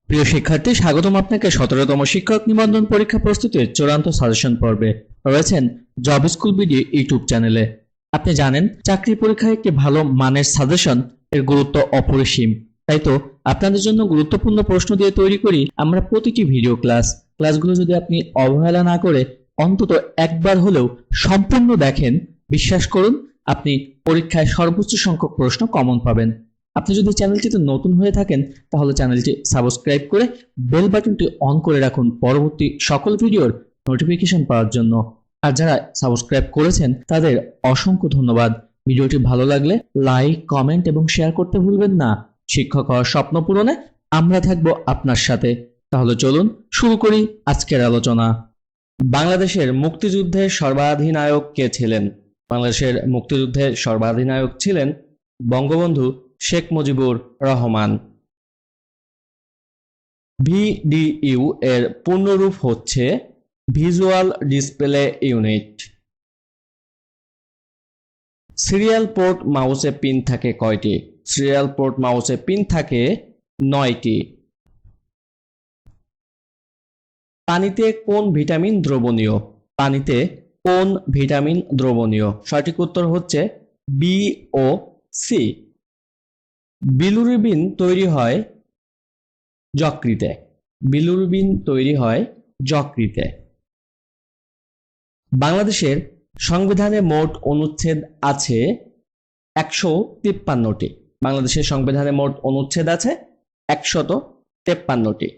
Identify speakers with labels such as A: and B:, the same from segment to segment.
A: প্রিয় শিক্ষার্থী, স্বাগতম আপনাকে 17তম শিক্ষক নিবন্ধন পরীক্ষা প্রস্তুতির চূড়ান্ত সাজেশন পর্বে। রয়েছেন জব স্কুল ভিডিও ইউটিউব চ্যানেলে। আপনি জানেন চাকরি পরীক্ষায় একটি ভালো মানের সাজেশন এর গুরুত্ব অপরিসীম। তাই তো আপনাদের জন্য গুরুত্বপূর্ণ প্রশ্ন দিয়ে তৈরি করি আমরা প্রতিটি ভিডিও ক্লাসগুলো যদি আপনি অবহেলা না করে অন্তত একবার হলেও সম্পূর্ণ দেখেন, বিশ্বাস করুন আপনি পরীক্ষায় সর্বোচ্চ সংখ্যক প্রশ্ন কমন পাবেন। আপনি যদি চ্যানেলটিতে নতুন হয়ে থাকেন তাহলে চ্যানেলটি সাবস্ক্রাইব করে বেল বাটনটি অন করে রাখুন পরবর্তী সকল ভিডিওর নোটিফিকেশন পাওয়ার জন্য। আর যারা সাবস্ক্রাইব করেছেন তাদের অসংখ্য ধন্যবাদ। ভিডিওটি ভালো লাগলে লাইক, কমেন্ট এবং শেয়ার করতে ভুলবেন না। শিক্ষক হওয়ার স্বপ্ন পূরণে আমরা থাকবো আপনার সাথে। তাহলে চলুন শুরু করি আজকের আলোচনা। বাংলাদেশের মুক্তিযুদ্ধের সর্বাধিনায়ক কে ছিলেন? বাংলাদেশের মুক্তিযুদ্ধের সর্বাধিনায়ক ছিলেন বঙ্গবন্ধু শেখ মুজিবুর রহমান। ভিডিইউ এর পূর্ণরূপ হচ্ছে visual display unit. Serial port মাউসে পিন থাকে কয়টি? সিরিয়াল পোর্ট মাউসে পিন থাকে 9টি। পানিতে কোন ভিটামিন দ্রবণীয়? পানিতে কোন ভিটামিন দ্রবণীয়? সঠিক উত্তর হচ্ছে বি ও সি। বিলিরুবিন তৈরি হয় যকৃতে। বিলিরুবিন তৈরি হয় যকৃতে। বাংলাদেশের সংবিধানে মোট অনুচ্ছেদ আছে 153টি। বাংলাদেশের সংবিধানে মোট অনুচ্ছেদ আছে 153টি।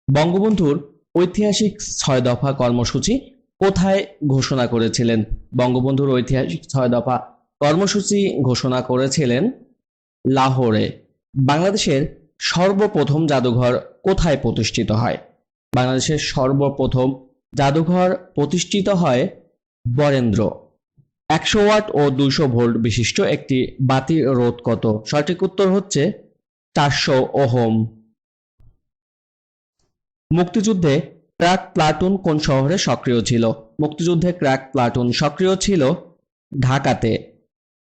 A: বঙ্গবন্ধুর ঐতিহাসিক 6 দফা কর্মসূচি কোথায় ঘোষণা করেছিলেন? বঙ্গবন্ধুর ঐতিহাসিক 6 দফা কর্মসূচি ঘোষণা করেছিলেন লাহোরে। বাংলাদেশের সর্বপ্রথম জাদুঘর কোথায় প্রতিষ্ঠিত হয়? বাংলাদেশের সর্বপ্রথম জাদুঘর প্রতিষ্ঠিত হয় বরেন্দ্র। 100 ওয়াট ও 200 ভোল্ট বিশিষ্ট একটি বাতির রোধ কত? সঠিক উত্তর হচ্ছে 400 ওহম। মুক্তিযুদ্ধে ক্র্যাক প্লাটুন কোন শহরে সক্রিয় ছিল? মুক্তিযুদ্ধে ক্র্যাক প্লাটুন সক্রিয় ছিল ঢাকাতে।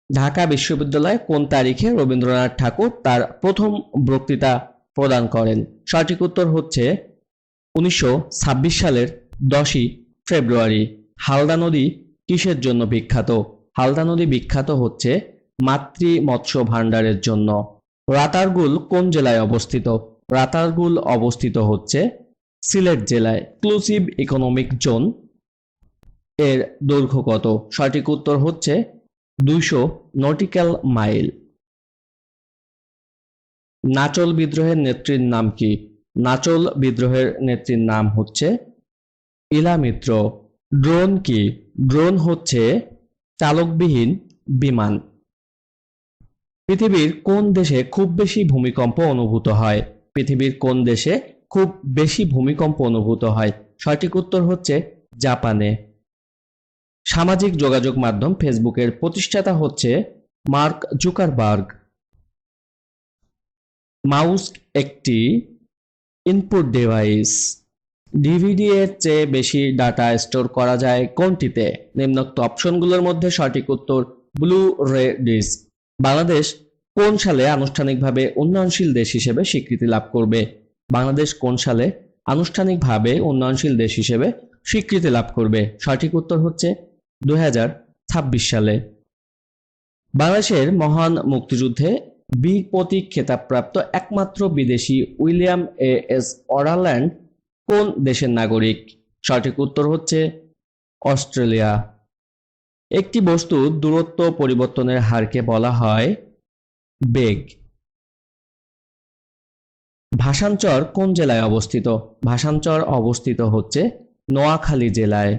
A: ঢাকা বিশ্ববিদ্যালয়ে কোন তারিখে রবীন্দ্রনাথ ঠাকুর তার প্রথম বক্তৃতা প্রদান করেন? সঠিক উত্তর হচ্ছে 1926 সালের 10ই ফেব্রুয়ারি। হালদা নদী কিসের জন্য বিখ্যাত? হালদা নদী বিখ্যাত হচ্ছে মাতৃ মৎস্য ভাণ্ডারের জন্য। রাতারগুল কোন জেলায় অবস্থিত? রাতারগুল অবস্থিত হচ্ছে সিলেট জেলায়। এক্সক্লুসিভ ইকোনমিক জোন এর দৈর্ঘ্য কত? সঠিক উত্তর হচ্ছে 200 নটিক্যাল মাইল। নাচল বিদ্রোহের নেত্রীর নাম কি? নাচল বিদ্রোহের নেত্রীর নাম হচ্ছে ইলা মিত্র। ড্রোন কি? ড্রোন হচ্ছে চালকবিহীন বিমান। পৃথিবীর কোন দেশে খুব বেশি ভূমিকম্প অনুভূত হয়? পৃথিবীর কোন দেশে খুব বেশি ভূমিকম্প অনুভূত হয়? সঠিক উত্তর হচ্ছে জাপানে। সামাজিক যোগাযোগ মাধ্যম ফেসবুকের প্রতিষ্ঠাতা হচ্ছে মার্ক জুকারবার্গ। মাউস একটি ইনপুট ডিভাইস। ডিভিডি এর চেয়ে বেশি ডাটা স্টোর করা যায় কোনটিতে? নিম্নোক্ত অপশনগুলোর মধ্যে সঠিক উত্তর ব্লু রে ডিস্ক। বাংলাদেশ কোন সালে আনুষ্ঠানিকভাবে উন্নয়নশীল দেশ হিসেবে স্বীকৃতি লাভ করবে? বাংলাদেশ কোন সালে আনুষ্ঠানিকভাবে উন্নয়নশীল দেশ হিসেবে স্বীকৃতি লাভ করবে? সঠিক উত্তর হচ্ছে 2026 সালে। বাংলাদেশের মহান মুক্তিযুদ্ধে বীর প্রতীক খেতাবপ্রাপ্ত একমাত্র বিদেশি উইলিয়াম এস অরাল্যান্ড কোন দেশের নাগরিক? সঠিক উত্তর হচ্ছে অস্ট্রেলিয়া। একটি বস্তুর দূরত্ব পরিবর্তনের হারকে বলা হয় বেগ। ভাষাঞ্চর কোন জেলায় অবস্থিত? ভাষাঞ্চর অবস্থিত হচ্ছে নোয়াখালী জেলায়।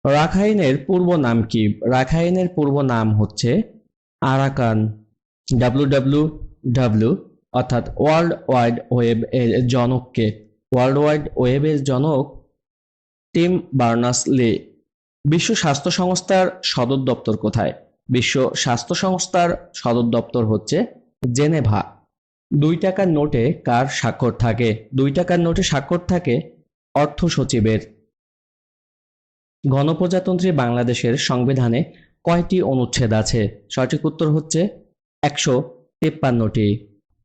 A: রাখাইনের পূর্ব নাম কি? রাখাইনের পূর্ব নাম হচ্ছে আরাকান। www অর্থাৎ ওয়ার্ল্ড ওয়াইড ওয়েব এর জনক কে? ওয়ার্ল্ড ওয়াইড ওয়েবের জনক টিম বার্নার্স-লি। বিশ্ব স্বাস্থ্য সংস্থার সদর দপ্তর কোথায়? বিশ্ব স্বাস্থ্য সংস্থার সদর দপ্তর হচ্ছে জেনেভা। 2 টাকার নোটে কার স্বাক্ষর থাকে? 2 টাকার নোটে স্বাক্ষর থাকে অর্থ সচিবের। গণপ্রজাতন্ত্রী বাংলাদেশের সংবিধানে কয়টি অনুচ্ছেদ আছে? সঠিক উত্তর হচ্ছে 153টি।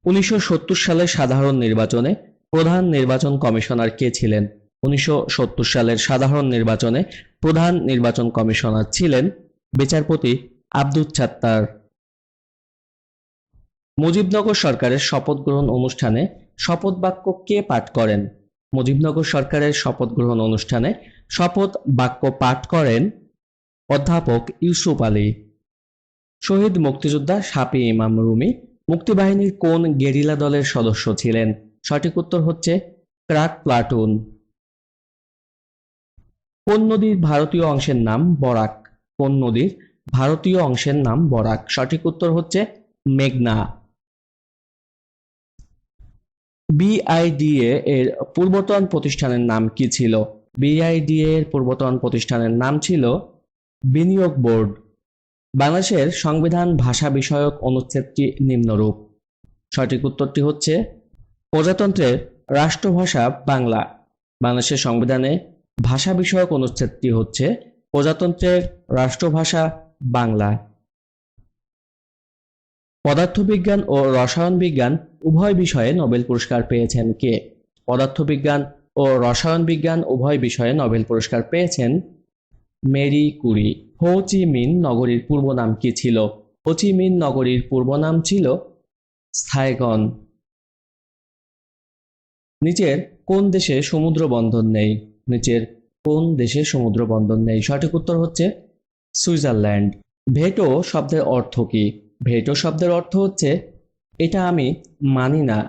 A: 1970 সালের সাধারণ নির্বাচনে প্রধান নির্বাচন কমিশনার কে ছিলেন? 1970 সালের সাধারণ নির্বাচনে প্রধান নির্বাচন কমিশনার ছিলেন বিচারপতি আব্দুল ছাত্তার। মুজিবনগর সরকারের শপথ গ্রহণ অনুষ্ঠানে শপথ বাক্য কে পাঠ করেন? মুজিবনগর সরকারের শপথ গ্রহণ অনুষ্ঠানে শপথ বাক্য পাঠ করেন অধ্যাপক ইউসুফ আলী। শহীদ মুক্তিযোদ্ধা শাফি ইমাম রুমি মুক্তিবাহিনীর কোন গেরিলা দলের সদস্য ছিলেন? সঠিক উত্তর হচ্ছে ক্রাক প্লাটুন। কোন নদীর ভারতীয় অংশের নাম বরাক? কোন নদীর ভারতীয় অংশের নাম বরাক? সঠিক উত্তর হচ্ছে মেঘনা। বিআইডিএ এর পূর্বতন প্রতিষ্ঠানের নাম কি ছিল? বিআইডিএ এর পূর্বতন প্রতিষ্ঠানের নাম ছিল বিনিয়োগ বোর্ড। বাংলাদেশের সংবিধান ভাষা বিষয়ক অনুচ্ছেদটি নিম্নরূপ। সঠিক উত্তরটি হচ্ছে প্রজাতন্ত্রের রাষ্ট্রভাষা বাংলা। বাংলাদেশের সংবিধানে ভাষা বিষয়ক অনুচ্ছেদটি হচ্ছে প্রজাতন্ত্রের রাষ্ট্রভাষা বাংলা। পদার্থবিজ্ঞান ও রসায়ন বিজ্ঞান উভয় বিষয়ে নোবেল পুরস্কার পেয়েছেন কে? পদার্থবিজ্ঞান ও রসায়ন বিজ্ঞান উভয় বিষয়ে নোবেল পুরস্কার পেয়েছেন মেরি কুরি। হো চি মিন নগরীর পূর্ব নাম কি ছিল? হো চি মিন নগরীর পূর্ব নাম ছিল সাইগন। নিচের কোন দেশে সমুদ্র বন্দর নেই? নিচের কোন দেশে সমুদ্র বন্দর নেই? সঠিক উত্তর হচ্ছে সুইজারল্যান্ড। ভেটো শব্দের অর্থ কি? ভেটো শব্দের অর্থ হচ্ছে এটা আমি মানি না।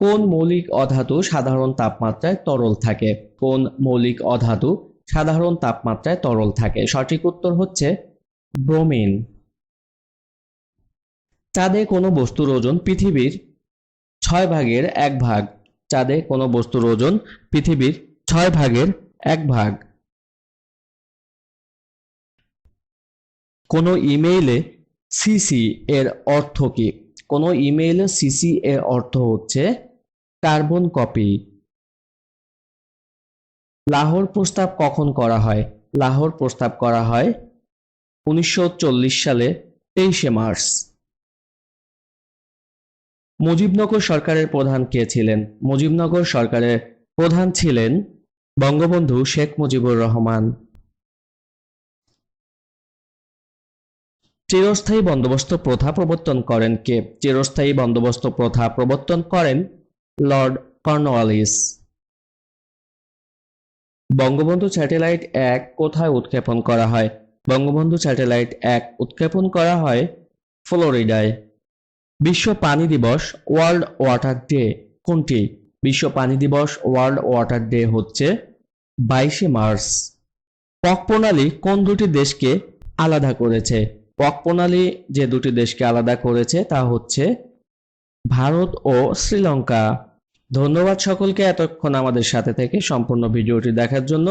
A: কোন মৌলিক অধাতু সাধারণ তাপমাত্রায় তরল থাকে? কোন মৌলিক অধাতু সাধারণ তাপমাত্রায় তরল থাকে? সঠিক উত্তর হচ্ছে ব্রোমিন। চাঁদে কোনো বস্তুর ওজন পৃথিবীর 6/1 চাঁদে কোনো বস্তুর ওজন পৃথিবীর 6/1 কোনো ইমেইলে সিসি এর অর্থ কি? কোনো ইমেইলে সিসি এর অর্থ হচ্ছে কার্বন কপি। লাহোর প্রস্তাব কখন করা হয়? লাহোর প্রস্তাব করা হয় 1940 সালে 23শে মার্চ। মুজিবনগর সরকারের প্রধান কে ছিলেন? মুজিবনগর সরকারের প্রধান ছিলেন বঙ্গবন্ধু শেখ মুজিবুর রহমান। চিরস্থায়ী বন্দোবস্ত প্রথা প্রবর্তন করেন কে? চিরস্থায়ী বন্দোবস্ত প্রথা প্রবর্তন করেন লর্ড কর্নওয়ালিস। বঙ্গবন্ধু স্যাটেলাইট 1 কোথায় উৎক্ষেপণ করা হয়? বঙ্গবন্ধু স্যাটেলাইট 1 উৎক্ষেপণ করা হয় ফ্লোরিডায়। বিশ্ব পানি দিবস ওয়ার্ল্ড ওয়াটার ডে কোনটি? বিশ্ব পানি দিবস ওয়ার্ল্ড ওয়াটার ডে হচ্ছে 22শে মার্চ। পক প্রণালী কোন দুটি দেশকে আলাদা করেছে? পক প্রণালী যে দুটি দেশকে আলাদা করেছে তা হচ্ছে ভারত ও শ্রীলঙ্কা। ধন্যবাদ সকলকে এতক্ষণ আমাদের সাথে থেকে সম্পূর্ণ ভিডিওটি দেখার জন্য।